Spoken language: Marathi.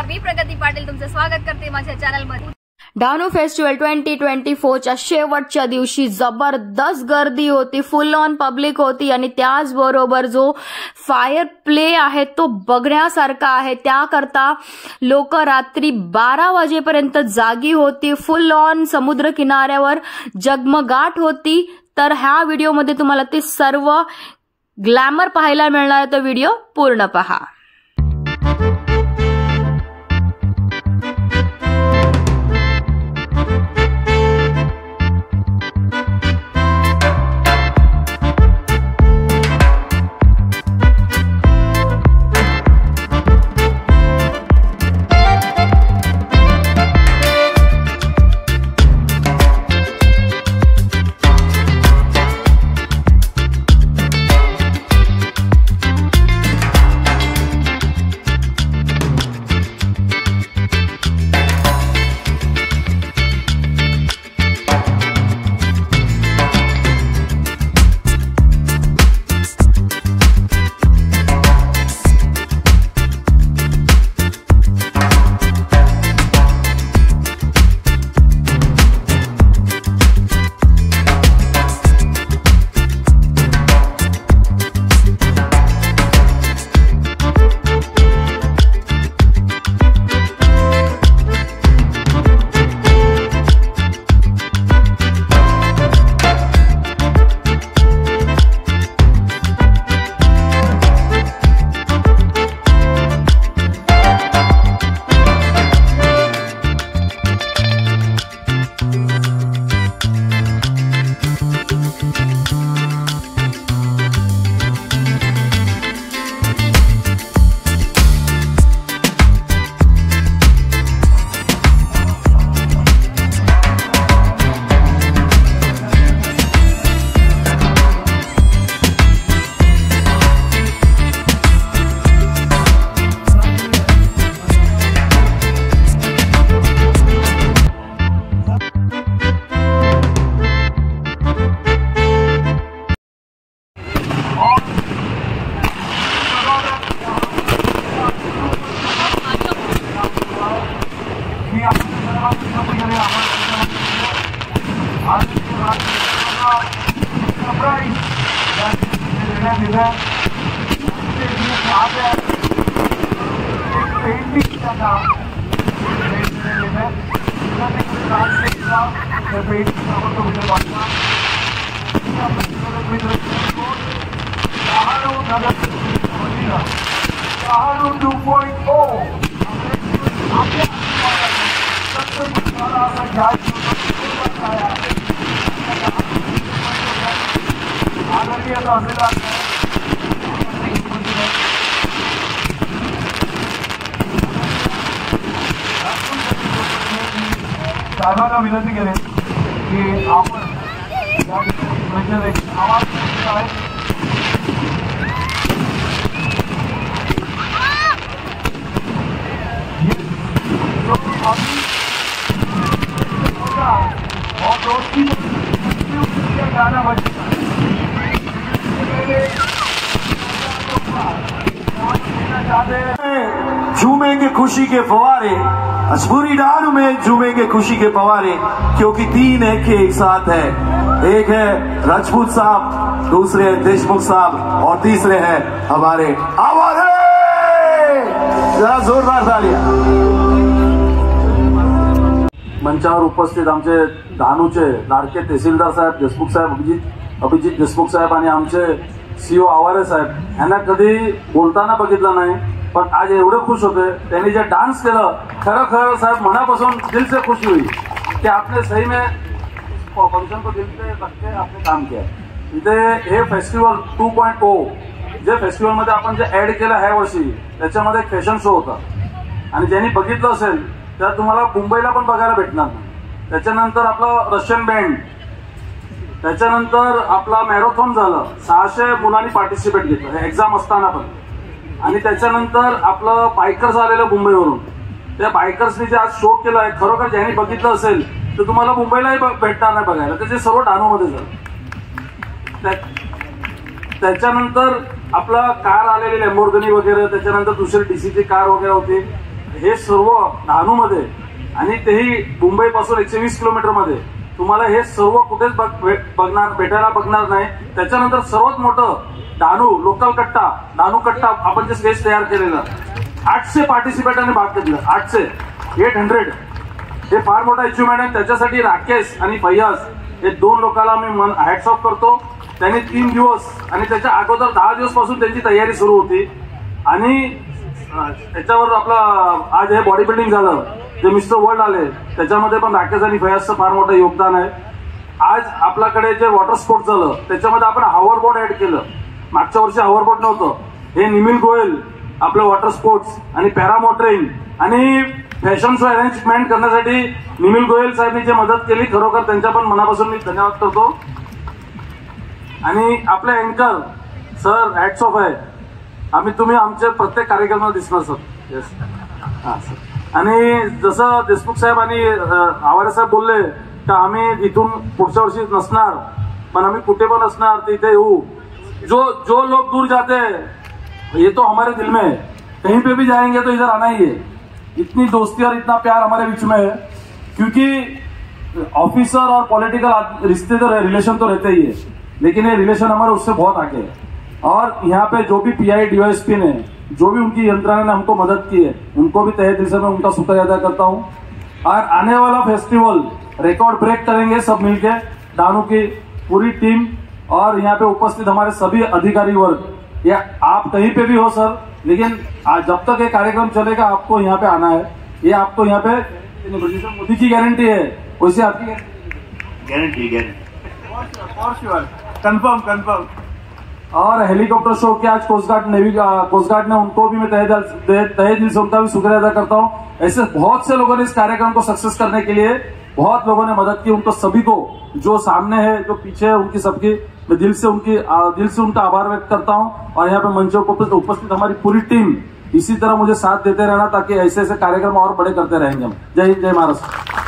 मी प्रगती पाटील तुमचं स्वागत करते माझ्या चॅनलमध्ये। डहाणू फेस्टिवल 2024च्या शेवटच्या दिवशी जबरदस्त गर्दी होती, फुल ऑन पब्लिक होती आणि त्याचबरोबर जो फायर प्ले आहे तो बघण्यासारखा आहे। त्याकरता लोक रात्री 12 वाजेपर्यंत जागी होती, फुल ऑन समुद्र किनाऱ्यावर जगमगाट होती। तर ह्या व्हिडिओमध्ये तुम्हाला ते सर्व ग्लॅमर पाहायला मिळणार आहे, तो व्हिडिओ पूर्ण पहा। साहेबांना विनंती केली की आपण आवाज और दोस्ती गाना झूमेंगे खुशी के फवारे, अजबूरी डारू में झूमेंगे खुशी के फवारे, क्योंकि तीन एक साथ है। एक है राजपूत साहब, दूसरे है देशमुख साहब और तीसरे हैं हमारे आवारे। जरा जोरदार तालियां। मंचावर उपस्थित आमचे डहाणूचे लाडके तहसीलदार साहेब देशमुख साहेब, अभिजित देशमुख साहेब आणि आमचे सीओ आवारे साहेब यांना कधी बोलताना बघितलं नाही, पण आज एवढे खुश होते। त्यांनी जे डान्स केलं खरं साहेब मनापासून दिल से खुशी हुई कि आपने सही में फंक्शन को दिल से रख के आपने काम किया। इथे हे फेस्टिवल 2.0 जे फेस्टिवलमध्ये आपण जे ऍड केलं ह्या वर्षी त्याच्यामध्ये एक फॅशन शो होता आणि ज्यांनी बघितलं असेल तर तुम्हाला मुंबईला पण बघायला भेटणार नाही। त्याच्यानंतर आपलं रशियन बँड, त्याच्यानंतर आपला मॅरेथॉन झालं, 600 मुलांनी पार्टिसिपेट घेतलं हे एक्झाम असताना पण, आणि त्याच्यानंतर आपलं बायकर्स आलेलं मुंबईवरून, त्या बायकर्सनी जे आज शो केलाय खरोखर ज्यांनी बघितलं असेल तर तुम्हाला मुंबईलाही भेटणार नाही बघायला, त्याचे सर्व डहाणूमध्ये झालं। त्याच्यानंतर आपला कार आलेली लॅम्बोर्गिनी वगैरे, त्याच्यानंतर दुसरी डीसीची कार वगैरे होती, हे सर्व डहाणूमध्ये आणि तेही मुंबईपासून 120 किलोमीटरमध्ये तुम्हाला हे सर्व कुठेच भेटायला बघणार नाही. त्याच्यानंतर सर्वात मोठं डहाणू लोकल कट्टा, डहाणू कट्टा आपण जे स्टेज तयार केलेलं 800 पार्टिसिपेंटांनी भाग घेतला. 800 हे फार मोठा अचिव्हमेंट आहे. त्याच्यासाठी राकेश आणि फैयाज हे 2 लोकांना मी हॅट्स ऑफ करतो. त्यांनी 3 दिवस आणि त्याच्या अगोदर 10 दिवस पासून त्यांची तयारी सुरू होती आणि त्याच्यावर आपला आज हे बॉडी बिल्डिंग झालं, जे मिस्टर वर्ल्ड आले त्याच्यामध्ये पण राकेश आणि फैयाजचं फार मोठं योगदान आहे. आज आपल्याकडे जे वॉटर स्पोर्ट्स झालं त्याच्यामध्ये आपण हॉवर बोट ऍड केलं. मागच्या वर्षी हॉवर बोट नव्हतं. हे निमिल गोयल आपलं वॉटर स्पोर्ट्स आणि पॅरामोटरिंग आणि फॅशन शो अरेंजमेंट करण्यासाठी निमिल गोयल साहेबांनी जे मदत केली, खरोखर त्यांच्या पण मनापासून मी धन्यवाद करतो. आणि आपले अँकर सर हॅट्स ऑफ आहे. तुम्ही आमच्या प्रत्येक कार्यक्रमाला दिसणार सर. येस हां सर. आणि जसं देशमुख साहेब आणि आवारे साहेब बोलले का आम्ही इथून पुढच्या वर्षी नसणार, पण आम्ही कुठे पण असणार तर इथे येऊ. जो लोग दूर जाते हैं ये तो हमारे दिल में है, कहीं पे भी जाएंगे तो इधर आना ही है. इतनी दोस्ती और इतना प्यार हमारे बीच में है, क्योंकि ऑफिसर और पॉलिटिकल रिश्ते तो रिलेशन तो रहते ही है, लेकिन ये रिलेशन हमारे उससे बहुत आगे है. और यहाँ पे जो भी पीआई डीवाईएसपी ने, जो भी उनकी यंत्रणा ने हमको मदद की है, उनको भी तहे दिल से मैं उनका शुक्रिया अदा करता हूँ. और आने वाला फेस्टिवल रिकॉर्ड ब्रेक करेंगे सब मिलके, डहाणू की पूरी टीम और यहाँ पे उपस्थित हमारे सभी अधिकारी वर्ग. या आप कहीं पे भी हो सर, लेकिन जब तक ये कार्यक्रम चलेगा आपको यहाँ पे आना है. ये आपको यहाँ पे मोदी की गारंटी है, वैसे आपकी गारंटी कंफर्म. और हेलीकॉप्टर शो के आज कोस्ट गार्ड ने उनको भी मैं तहे दिल से उनका भी शुक्रिया अदा करता हूँ. ऐसे बहुत से लोगों ने इस कार्यक्रम को सक्सेस करने के लिए बहुत लोगों ने मदद की. उनको सभी को, जो सामने है जो पीछे है, उनकी सबकी मैं दिल से उनका आभार व्यक्त करता हूँ. और यहाँ पे मंच पर उपस्थित हमारी पूरी टीम इसी तरह मुझे साथ देते रहना, ताकि ऐसे ऐसे कार्यक्रम और बड़े करते रहेंगे हम. जय हिंद, जय महाराष्ट्र.